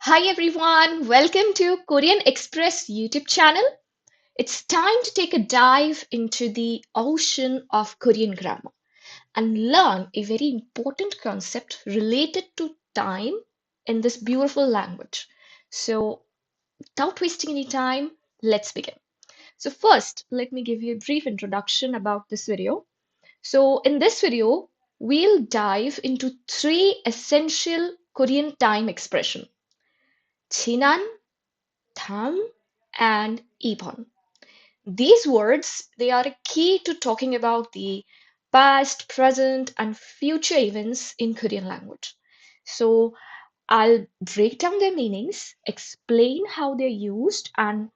Hi everyone, welcome to Korean Express YouTube channel. It's time to take a dive into the ocean of Korean grammar and learn a very important concept related to time in this beautiful language. So, without wasting any time, let's begin. So, first, let me give you a brief introduction about this video. So, in this video, we'll dive into three essential Korean time expression. 지난, tham, and 이번. These words, they are a key to talking about the past, present, and future events in Korean language. So I'll break down their meanings, explain how they're used, and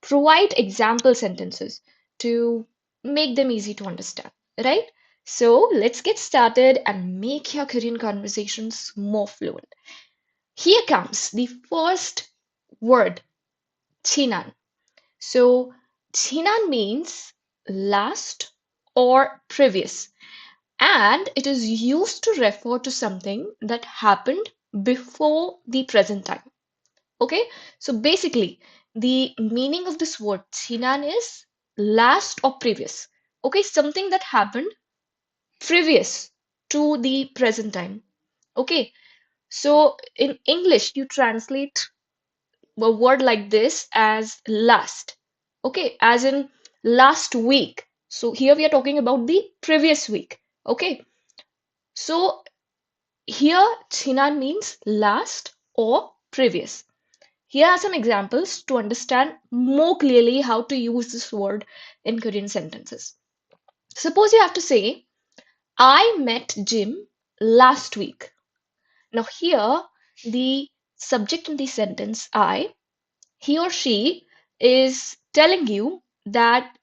provide example sentences to make them easy to understand, right? So let's get started and make your Korean conversations more fluent. Here comes the first word, 지난. So, 지난 means last or previous, and it is used to refer to something that happened before the present time. Okay, so basically, the meaning of this word 지난 is last or previous. Okay, something that happened previous to the present time. Okay, so in English, you translate a word like this as last. Okay, as in last week. So here we are talking about the previous week. Okay, so here chinan means last or previous. Here are some examples to understand more clearly how to use this word in Korean sentences. Suppose you have to say, I met Jim last week. Now here the subject in the sentence I, he or she is telling you that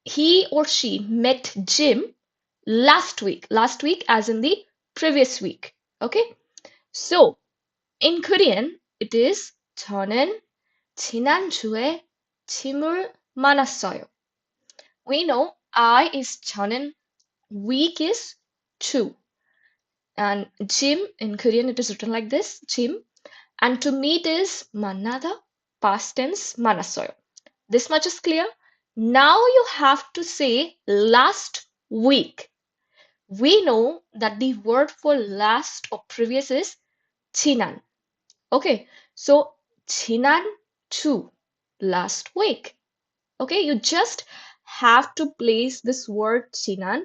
he or she met Jim last week. Last week, as in the previous week. Okay? So, in Korean, it is 저는 지난주에 짐을 만났어요. We know I is 저는, week is two. And Jim, in Korean, it is written like this, Jim. And to meet is 만나다, past tense, 만났어요. This much is clear. Now you have to say last week. We know that the word for last or previous is 지난. Okay, so 지난 주, last week. Okay, you just have to place this word 지난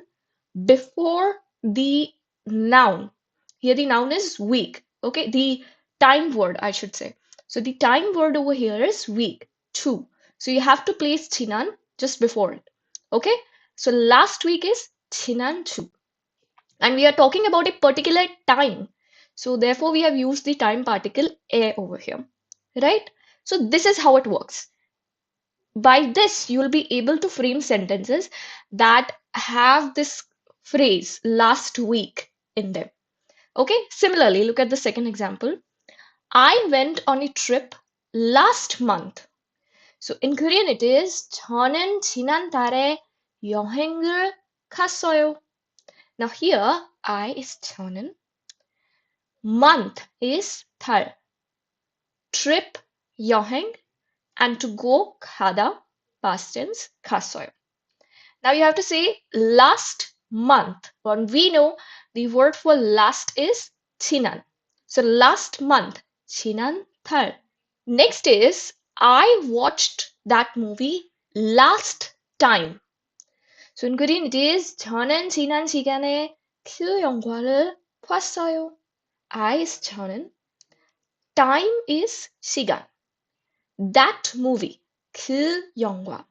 before the noun. Here the noun is week. Okay, the time word, I should say. So the time word over here is week, two. So you have to place 지난 just before it. Okay, so last week is 지난주. And we are talking about a particular time. So therefore we have used the time particle 에 over here. Right? So this is how it works. By this, you will be able to frame sentences that have this phrase last week in them. Okay, similarly, look at the second example. I went on a trip last month. So in Korean, it is 저는 지난달에 여행을 갔어요. Now here, I is 저는, month is 달, trip 여행, and to go 가다, past tense 갔어요. Now you have to say last month. When we know the word for last is 지난. So last month, 지난달. Next is I watched that movie last time. So in Korean it is 저는 지난 시간에 그 영화를 봤어요. I is 저는, time is 시간. That movie, 그 영화.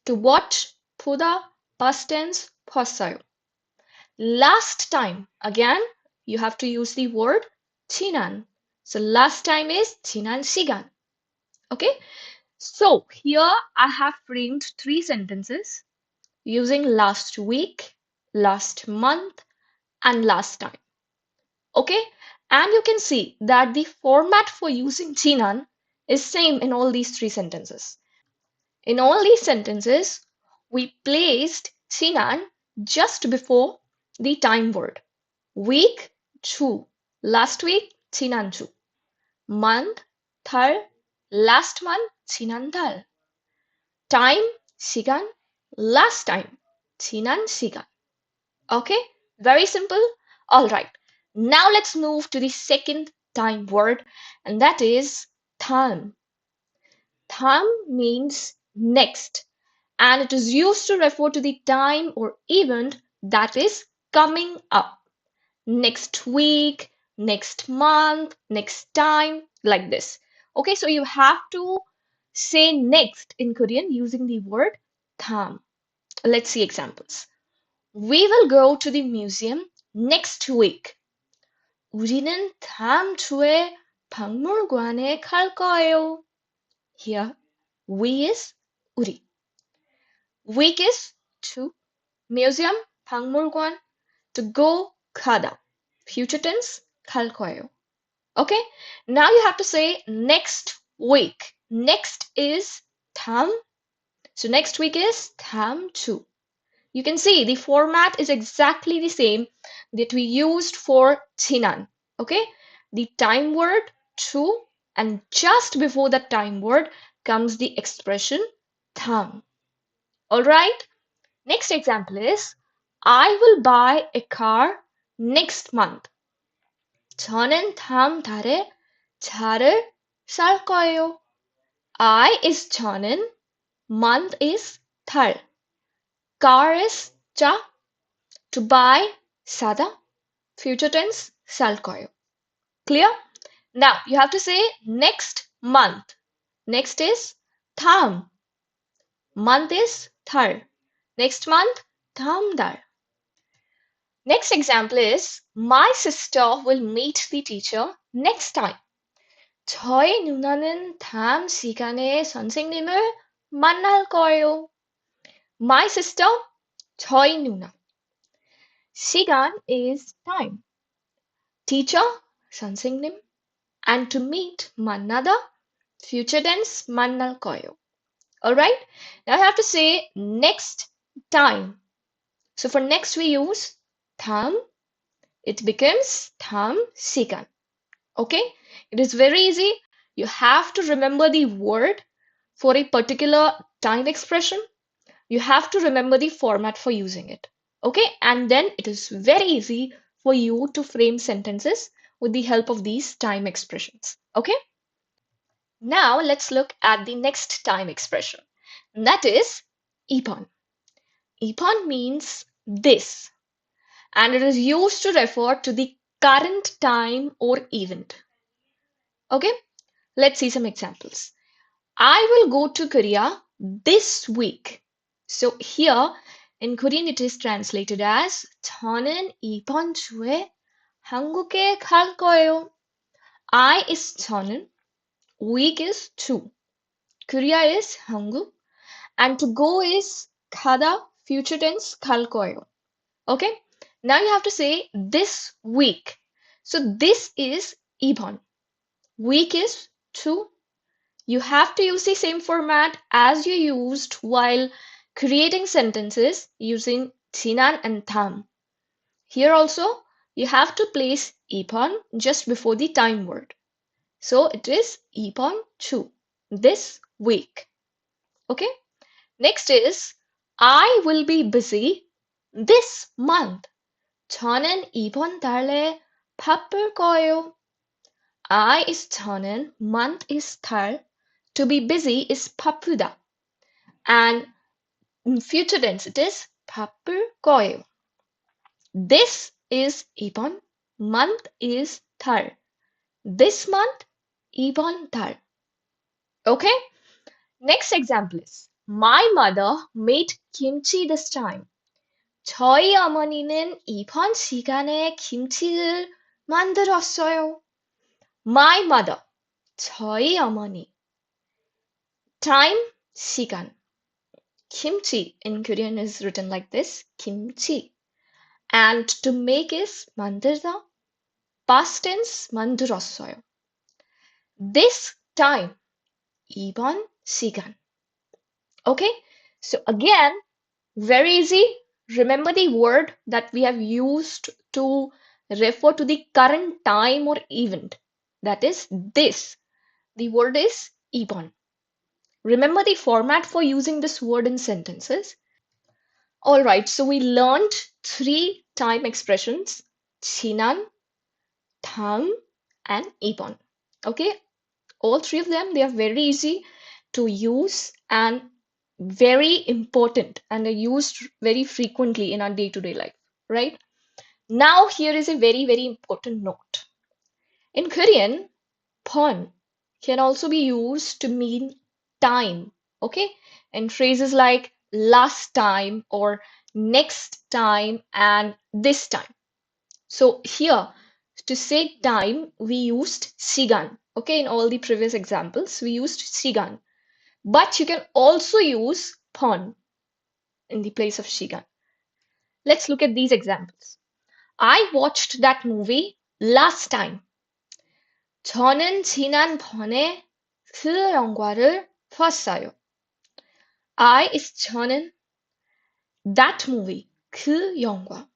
To watch, 보다, past tense, 봤어요. Last time, again, you have to use the word 지난. So last time is 지난 시간. Okay? So here I have framed three sentences using last week, last month, and last time. Okay? And you can see that the format for using 지난 is same in all these three sentences. In all these sentences, we placed 지난 just before the time word. Week, 주. Last week, 지난주. Month, 달, last month, 지난달. Time, 시간, last time, 지난 시간. Okay, very simple. All right. Now let's move to the second time word, and that is 다음. 다음 means next, and it is used to refer to the time or event that is coming up. Next week, next month, next time, like this. Okay, so you have to say next in Korean using the word 다음. Let's see examples. We will go to the museum next week. 우리는 다음 주에 박물관에 갈 거예요. Here, we is 우리. Week is to, museum, 박물관, to go, 가다. Future tense, 갈 거예요. Okay, now you have to say next week. Next is 다음. So next week is 다음 주. You can see the format is exactly the same that we used for 지난. Okay, the time word to, and just before that time word comes the expression 다음. All right. Next example is I will buy a car next month. 저는 다음 달에 차를 살 거예요. I is 저는, month is 달, car is 차, to buy 사다, future tense 살 거예요. Clear? Now you have to say next month. Next is 다음. Month is 달. Next month 다음 달. Next example is my sister will meet the teacher next time. 저희 누나는 다음 시간에 선생님을 만날 거예요. My sister, 저희 누나. 시간 is time. Teacher, 선생님. And to meet, 만나다, future tense, 만날 거예요. Alright? Now I have to say next time. So for next we use 다음. It becomes 다음 시간. Okay? It is very easy. You have to remember the word for a particular time expression. You have to remember the format for using it. Okay? And then it is very easy for you to frame sentences with the help of these time expressions. Okay? Now let's look at the next time expression. And that is 이번. 이번 means this, and it is used to refer to the current time or event. Okay, let's see some examples. I will go to Korea this week. So here in Korean it is translated as 저는 이번 주에 한국에 갈 거예요. I is 저는, week is to, Korea is 한국, and to go is 가다, future tense 갈 거예요. Okay, now you have to say this week. So this is 이번. Week is to. You have to use the same format as you used while creating sentences using 지난 and 다음. Here also, you have to place 이번 just before the time word. So it is 이번 주, this week. Okay? Next is I will be busy this month. 저는 이번 달에 바쁠 거예요. I is 저는, month is 달, to be busy is 바쁘다. And in future tense it is 바쁠 거예요. This is 이번, month is 달. This month, 이번 달. Okay? Next example is my mother made kimchi this time. 저희 어머니는 이번 시간에 김치를 만들었어요. My mother, 저희 어머니. Time, 시간. Kimchi in Korean is written like this, kimchi. And to make is 만들다. Past tense 만들었어요. This time, 이번 시간. Okay, so again, very easy. Remember the word that we have used to refer to the current time or event. That is this. The word is ibon. Remember the format for using this word in sentences. All right, so we learned three time expressions, 지난, 다음, and 입원. Okay, all three of them, they are very easy to use and very important and are used very frequently in our day-to-day life, right? Now, here is a very, very important note. In Korean, pon can also be used to mean time, okay? And phrases like last time or next time and this time. So here, to say time, we used sigan, okay? In all the previous examples, we used sigan. But you can also use pon in the place of shigan. Let's look at these examples. I watched that movie last time. 저는 지난번에 그 영화를 봤어요. I is 저는 that movie 그 영화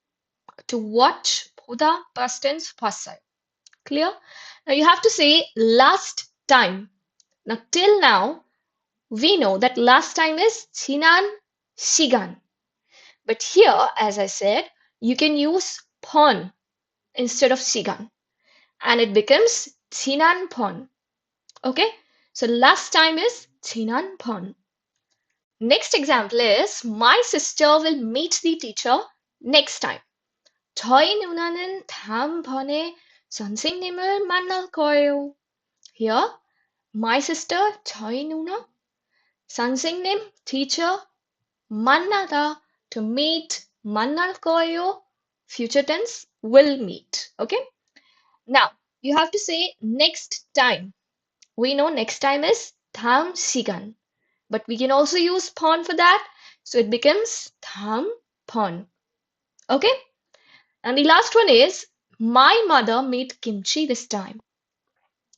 to watch 보다 past tense 봤어요. Clear? Now you have to say last time. Now till now we know that last time is 지난 시간. But here, as I said, you can use pon instead of 시간 and it becomes 지난 번. Okay? So last time is 지난 번. Next example is my sister will meet the teacher next time. 저희 누나는 다음번에 선생님을 만날 거예요. Here, my sister, 저희 누나, 선생님, teacher, 만나다, to meet, 만날 거예요, future tense, will meet. Okay? Now, you have to say next time. We know next time is 다음 시간. But we can also use pon for that. So it becomes 다음 pon. Okay? And the last one is my mother made kimchi this time.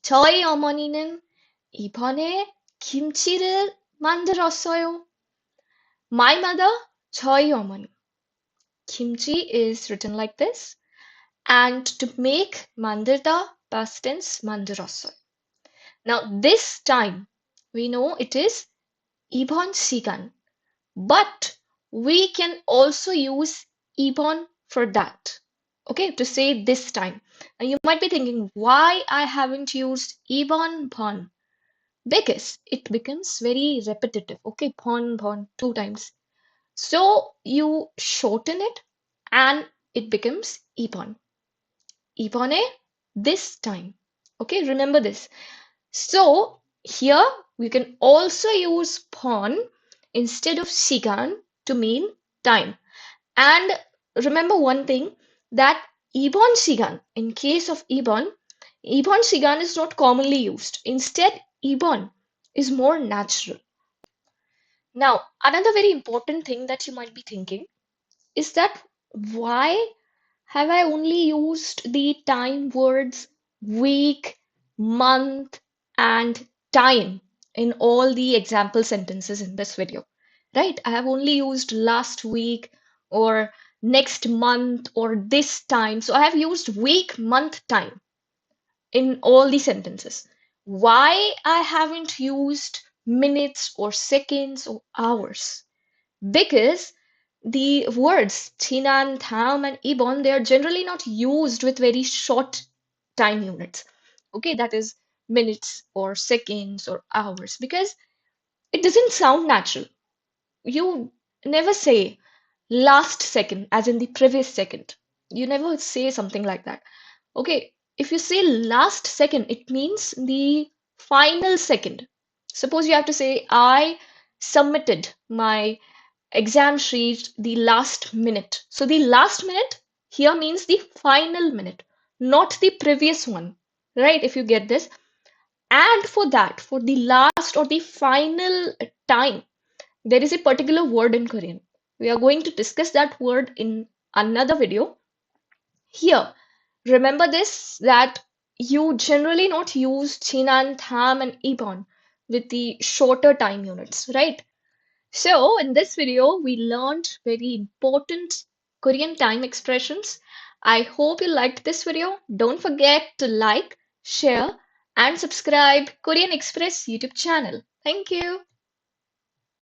저희 어머니는 이번에 김치를 만들었어요. My mother, 저희 어머니. Kimchi is written like this. And to make 만들다, past tense 만들었어요. Now this time, we know it is 이번 시간. But we can also use 이번 for that. Okay, to say this time. And you might be thinking, why I haven't used 이번 번? Because it becomes very repetitive. Okay, 번, two times. So you shorten it and it becomes 이번. 이번에 this time. Okay, remember this. So here we can also use pon instead of sigan to mean time. And remember one thing that ibon sigan, in case of ibon sigan is not commonly used. Instead, ibon is more natural. Now, another very important thing that you might be thinking is that why have I only used the time words week, month, and time in all the example sentences in this video? Right? I have only used last week or next month or this time. So I have used week, month, time in all the sentences. Why I haven't used minutes or seconds or hours? Because the words Chinan, Tham, and Ibon, they are generally not used with very short time units. Okay, that is minutes or seconds or hours, because it doesn't sound natural. You never say last second, as in the previous second. You never say something like that. Okay, if you say last second, it means the final second. Suppose you have to say, I submitted my exam sheet the last minute. So the last minute here means the final minute, not the previous one, right? If you get this. And for that, for the last or the final time, there is a particular word in Korean. We are going to discuss that word in another video. Here, remember this that you generally not use Chinan, Tham, and Ibon with the shorter time units, right? So, in this video, we learned very important Korean time expressions. I hope you liked this video. Don't forget to like, share, and subscribe Korean Express YouTube channel. Thank you.